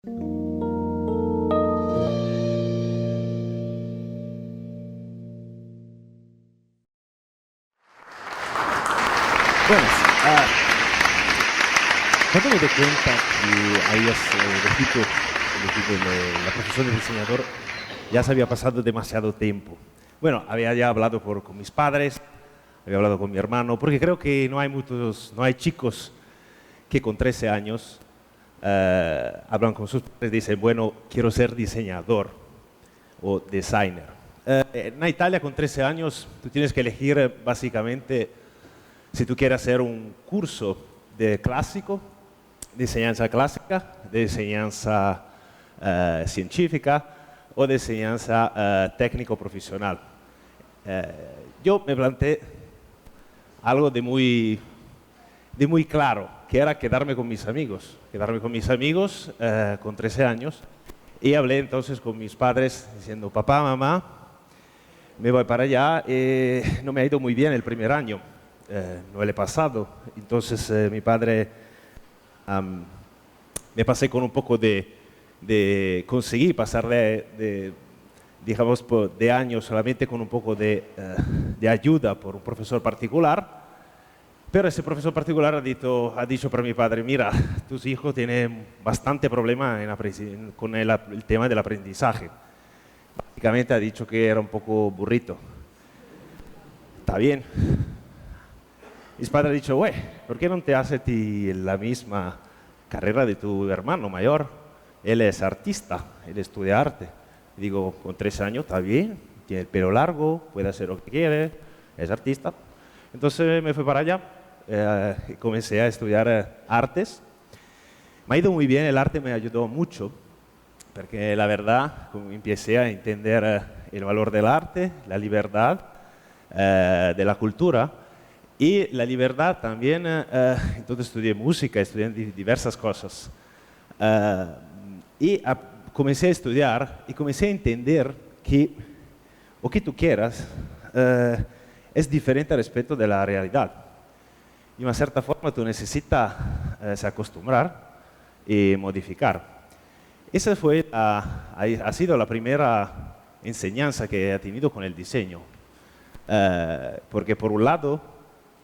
Bueno, ah, cuando me di cuenta que habías elegido la profesión de diseñador, ya se había pasado demasiado tiempo. Bueno, había ya hablado con mis padres, había hablado con mi hermano, porque creo que no hay chicos que con 13 años hablan con sus padres y dicen, bueno, quiero ser diseñador o designer. En Italia con 13 años tú tienes que elegir básicamente si tú quieres hacer un curso de clásico, de enseñanza clásica, de enseñanza científica o de enseñanza técnico-profesional. Yo me planteé algo de muy claro, que era quedarme con mis amigos. Quedarme con mis amigos con 13 años. Y hablé entonces con mis padres diciendo, papá, mamá, me voy para allá. No me ha ido muy bien el primer año. No le he pasado. Entonces mi padre me pasé con un poco conseguí pasar digamos, de años solamente con un poco de ayuda por un profesor particular. Pero ese profesor particular ha dicho para mi padre, mira, tus hijos tienen bastante problema con el tema del aprendizaje. Básicamente ha dicho que era un poco burrito. Está bien. Mi padre ha dicho, güey, ¿por qué no te haces la misma carrera de tu hermano mayor? Él es artista, él estudia arte. Y digo, con 13 años está bien, tiene el pelo largo, puede hacer lo que quiere, es artista. Entonces me fui para allá y comencé a estudiar artes. Me ha ido muy bien, el arte me ayudó mucho, porque la verdad, empecé a entender el valor del arte, la libertad de la cultura. Y la libertad también, entonces estudié música, estudié diversas cosas. Comencé a estudiar y comencé a entender que lo que tú quieras es diferente respecto de la realidad. De una cierta forma tú necesitas se acostumbrar y modificar. Esa ha sido la primera enseñanza que he tenido con el diseño. Porque por un lado,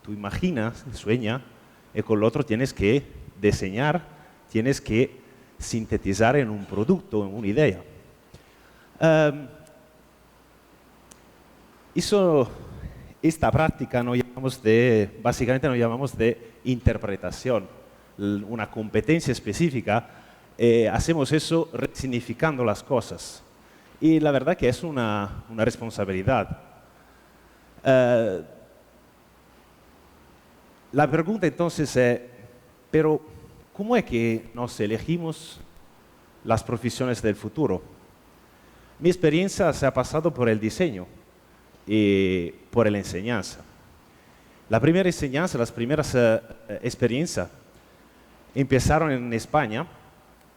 tú imaginas, sueñas, y con el otro tienes que diseñar, tienes que sintetizar en un producto, en una idea. Esta práctica básicamente nos llamamos de interpretación, una competencia específica. Hacemos eso resignificando las cosas. Y la verdad que es una responsabilidad. La pregunta entonces es, pero ¿cómo es que nos elegimos las profesiones del futuro? Mi experiencia se ha pasado por el diseño y por la enseñanza. La primera enseñanza, las primeras experiencias empezaron en España,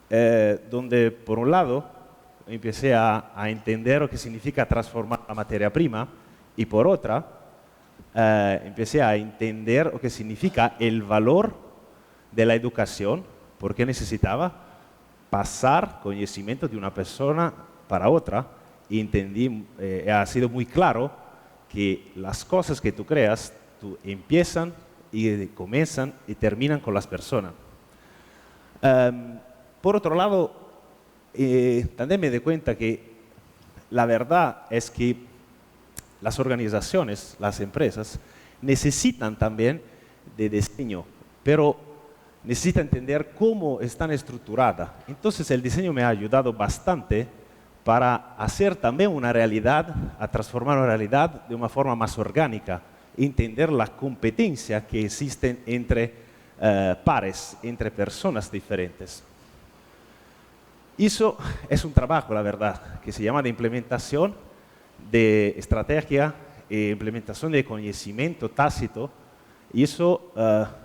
donde por un lado empecé a entender lo que significa transformar la materia prima y por otra empecé a entender lo que significa el valor de la educación, porque necesitaba pasar conocimiento de una persona para otra y entendí, ha sido muy claro que las cosas que tú creas, tú empiezan y comienzan y terminan con las personas. Por otro lado, también me di cuenta que la verdad es que las organizaciones, las empresas, necesitan también de diseño, pero necesitan entender cómo están estructuradas. Entonces el diseño me ha ayudado bastante para hacer también una realidad, a transformar una realidad de una forma más orgánica, entender la competencia que existen entre pares, entre personas diferentes. Eso es un trabajo, la verdad, que se llama de implementación de estrategia e implementación de conocimiento tácito, y eso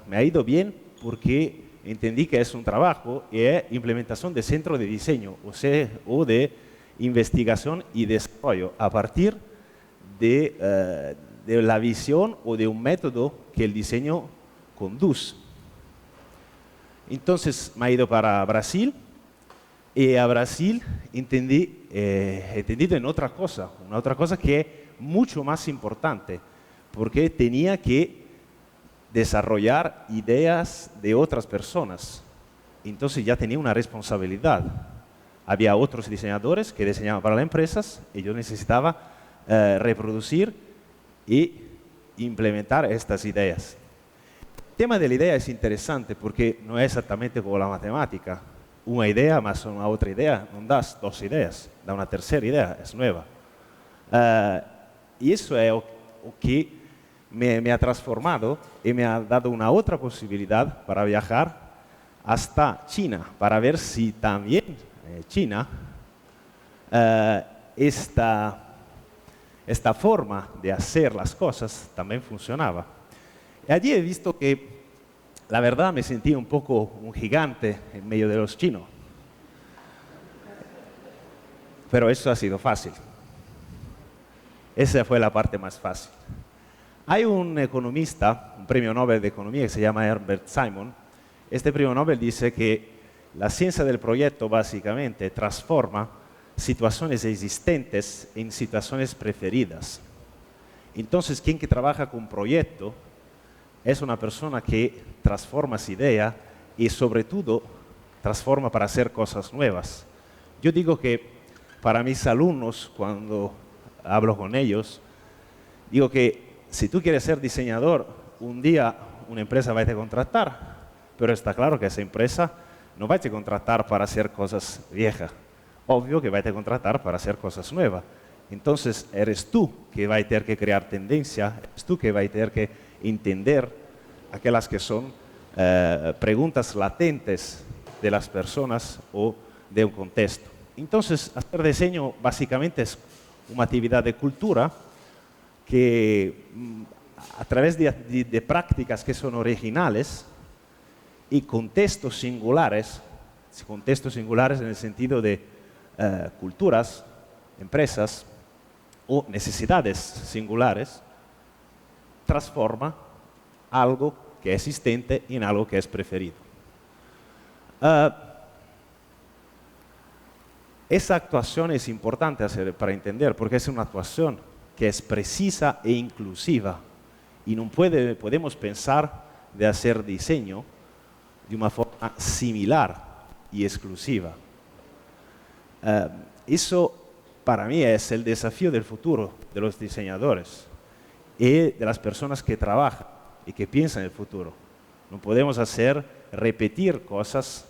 me ha ido bien porque entendí que es un trabajo y es implementación de centro de diseño, o de investigación y desarrollo a partir de la visión o de un método que el diseño conduce. Entonces me he ido para Brasil, Y a Brasil he entendido en otra cosa, una otra cosa que es mucho más importante, porque tenía que desarrollar ideas de otras personas. Entonces ya tenía una responsabilidad. Había otros diseñadores que diseñaban para las empresas y yo necesitaba reproducir y implementar estas ideas. El tema de la idea es interesante porque no es exactamente como la matemática. Una idea más una otra idea, no das dos ideas, da una tercera idea, es nueva. Y eso es lo que me ha transformado y me ha dado una otra posibilidad para viajar hasta China, para ver si también China, esta forma de hacer las cosas también funcionaba. Y allí he visto que, la verdad, me sentí un poco un gigante en medio de los chinos. Pero eso ha sido fácil. Esa fue la parte más fácil. Hay un economista, un premio Nobel de Economía que se llama Herbert Simon. Este premio Nobel dice que la ciencia del proyecto básicamente transforma situaciones existentes en situaciones preferidas. Entonces, quien que trabaja con proyecto es una persona que transforma esa idea y sobre todo transforma para hacer cosas nuevas. Yo digo que para mis alumnos, cuando hablo con ellos, digo que si tú quieres ser diseñador, un día una empresa va a te contratar, pero está claro que esa empresa no va a te contratar para hacer cosas viejas. Obvio que va a te contratar para hacer cosas nuevas. Entonces, eres tú que va a tener que crear tendencia, eres tú que va a tener que entender aquellas que son preguntas latentes de las personas o de un contexto. Entonces, hacer diseño básicamente es una actividad de cultura que a través de prácticas que son originales y contextos singulares en el sentido de culturas, empresas o necesidades singulares, transforma algo que es existente en algo que es preferido. Esa actuación es importante para entender, porque es una actuación que es precisa e inclusiva y no podemos pensar de hacer diseño de una forma similar y exclusiva. Eso para mí es el desafío del futuro de los diseñadores y de las personas que trabajan y que piensan en el futuro. No podemos repetir cosas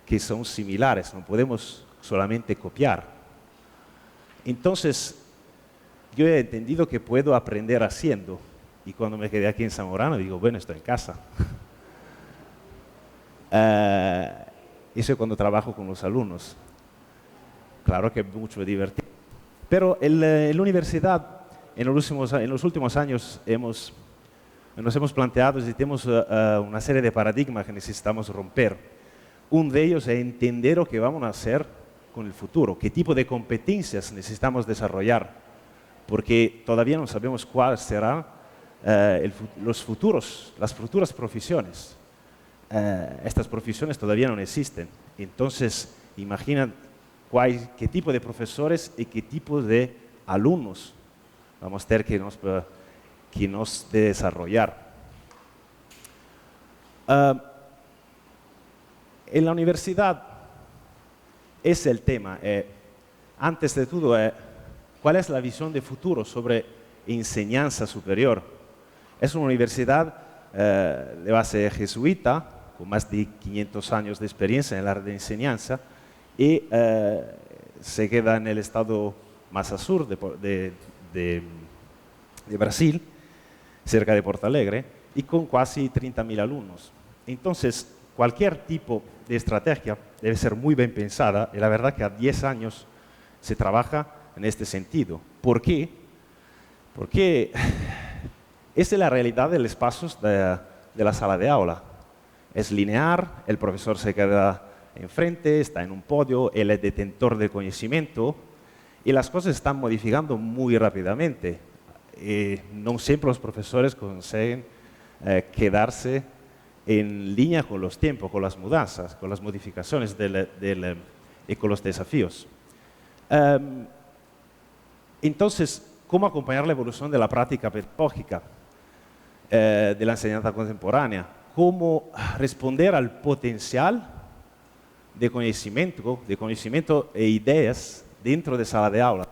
que son similares, no podemos solamente copiar. Entonces, yo he entendido que puedo aprender haciendo y cuando me quedé aquí en Zamorano digo, bueno, estoy en casa. Eso es cuando trabajo con los alumnos. Claro que es mucho divertido. Pero en la universidad, en los últimos años, nos hemos planteado y tenemos una serie de paradigmas que necesitamos romper. Uno de ellos es entender lo que vamos a hacer con el futuro, qué tipo de competencias necesitamos desarrollar, porque todavía no sabemos cuáles serán las futuras profesiones. Estas profesiones todavía no existen. Entonces, imagina qué tipo de profesores y qué tipo de alumnos vamos a tener que nos desarrollar. En la universidad es el tema. Antes de todo, ¿cuál es la visión de futuro sobre enseñanza superior? Es una universidad de base jesuita, con más de 500 años de experiencia en el área de enseñanza, y se queda en el estado más al sur de Brasil, cerca de Porto Alegre, y con casi 30.000 alumnos. Entonces, cualquier tipo de estrategia debe ser muy bien pensada, y la verdad que a 10 años se trabaja en este sentido. ¿Por qué? Porque esa es la realidad de los espacios de la sala de aula. Es lineal, el profesor se queda enfrente, está en un podio, él es detentor del conocimiento, y las cosas están modificando muy rápidamente. No siempre los profesores consiguen quedarse en línea con los tiempos, con las mudanzas, con las modificaciones del y con los desafíos. Entonces, ¿cómo acompañar la evolución de la práctica pedagógica de la enseñanza contemporánea? ¿Cómo responder al potencial de conocimiento e ideas dentro de sala de aula?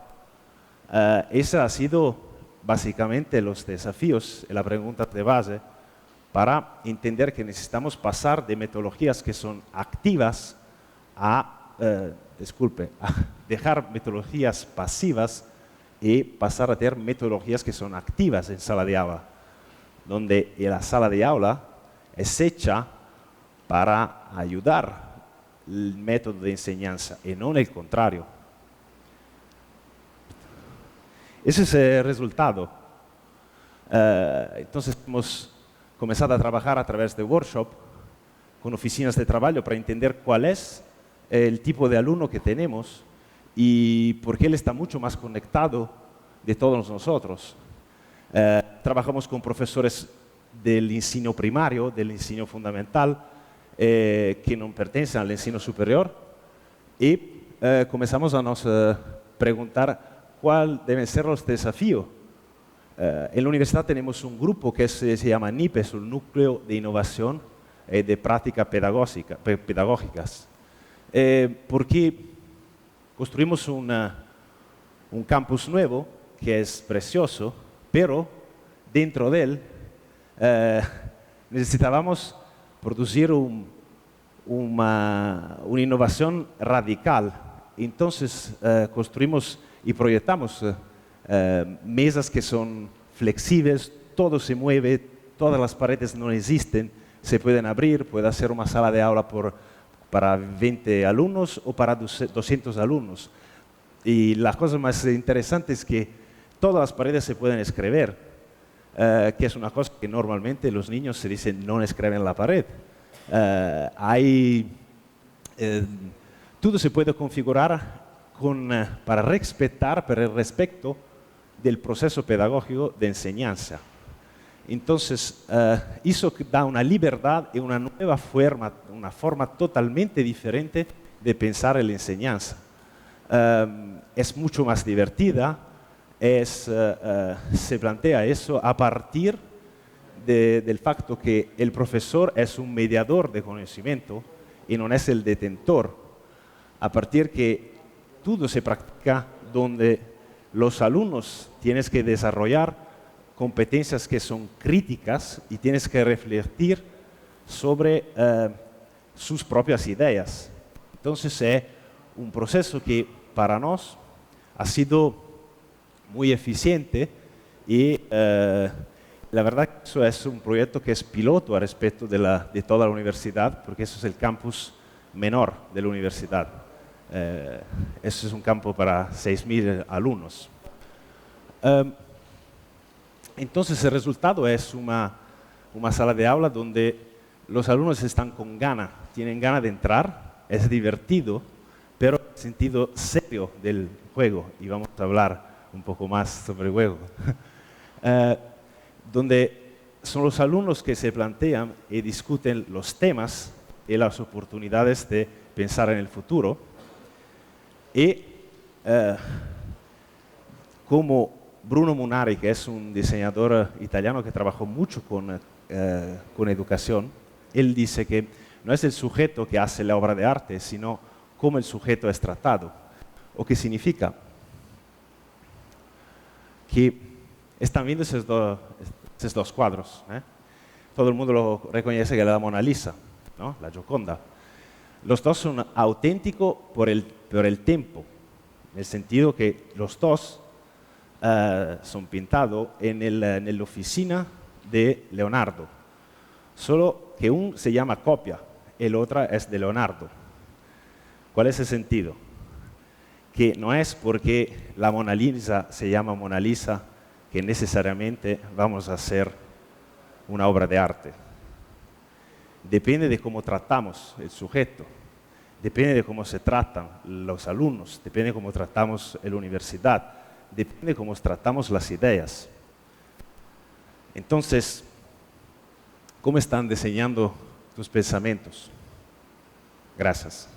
Ese ha sido básicamente los desafíos y la pregunta de base para entender que necesitamos pasar de metodologías que son activas a dejar metodologías pasivas y pasar a tener metodologías que son activas en sala de aula, donde la sala de aula es hecha para ayudar el método de enseñanza y no el contrario. Ese es el resultado. Entonces hemos comenzado a trabajar a través de workshop con oficinas de trabajo para entender cuál es el tipo de alumno que tenemos y por qué él está mucho más conectado de todos nosotros. Trabajamos con profesores del ensino primario, del ensino fundamental, que no pertenecen al ensino superior y comenzamos a nos preguntar cuáles deben ser los desafíos. En la universidad tenemos un grupo que se llama NIPES, el Núcleo de Innovación de Prácticas Pedagógicas, porque construimos un campus nuevo que es precioso, pero dentro de él necesitábamos producir una innovación radical. Entonces construimos y proyectamos mesas que son flexibles, todo se mueve, todas las paredes no existen, se pueden abrir, puede ser una sala de aula para 20 alumnos o para 200 alumnos. Y la cosa más interesante es que todas las paredes se pueden escribir, que es una cosa que normalmente los niños se dicen no escriben la pared. Todo se puede configurar para el respeto del proceso pedagógico de enseñanza. Entonces, eso da una libertad y una nueva forma, una forma totalmente diferente de pensar en la enseñanza. Es mucho más divertida, se plantea eso a partir del facto que el profesor es un mediador de conocimiento y no es el detentor, a partir que todo se practica donde los alumnos tienen que desarrollar competencias que son críticas y tienes que refletir sobre sus propias ideas. Entonces es un proceso que para nosotros ha sido muy eficiente y la verdad que eso es un proyecto que es piloto a respecto de toda la universidad, porque eso es el campus menor de la universidad. Eso es un campo para 6.000 alumnos. Entonces el resultado es una sala de aula donde los alumnos están con ganas, tienen ganas de entrar, es divertido, pero en el sentido serio del juego, y vamos a hablar un poco más sobre el juego, donde son los alumnos que se plantean y discuten los temas y las oportunidades de pensar en el futuro. Y como Bruno Munari, que es un diseñador italiano que trabajó mucho con educación, él dice que no es el sujeto que hace la obra de arte, sino cómo el sujeto es tratado. ¿O qué significa? Que están viendo esos dos cuadros. Todo el mundo lo reconoce que es la Mona Lisa, ¿no? La Gioconda. Los dos son auténticos por el tiempo, en el sentido que los dos son pintados en la oficina de Leonardo, solo que uno se llama copia y el otro es de Leonardo. ¿Cuál es el sentido? Que no es porque la Mona Lisa se llama Mona Lisa que necesariamente vamos a hacer una obra de arte. Depende de cómo tratamos el sujeto, depende de cómo se tratan los alumnos, depende de cómo tratamos la universidad, depende de cómo tratamos las ideas. Entonces, ¿cómo están diseñando tus pensamientos? Gracias.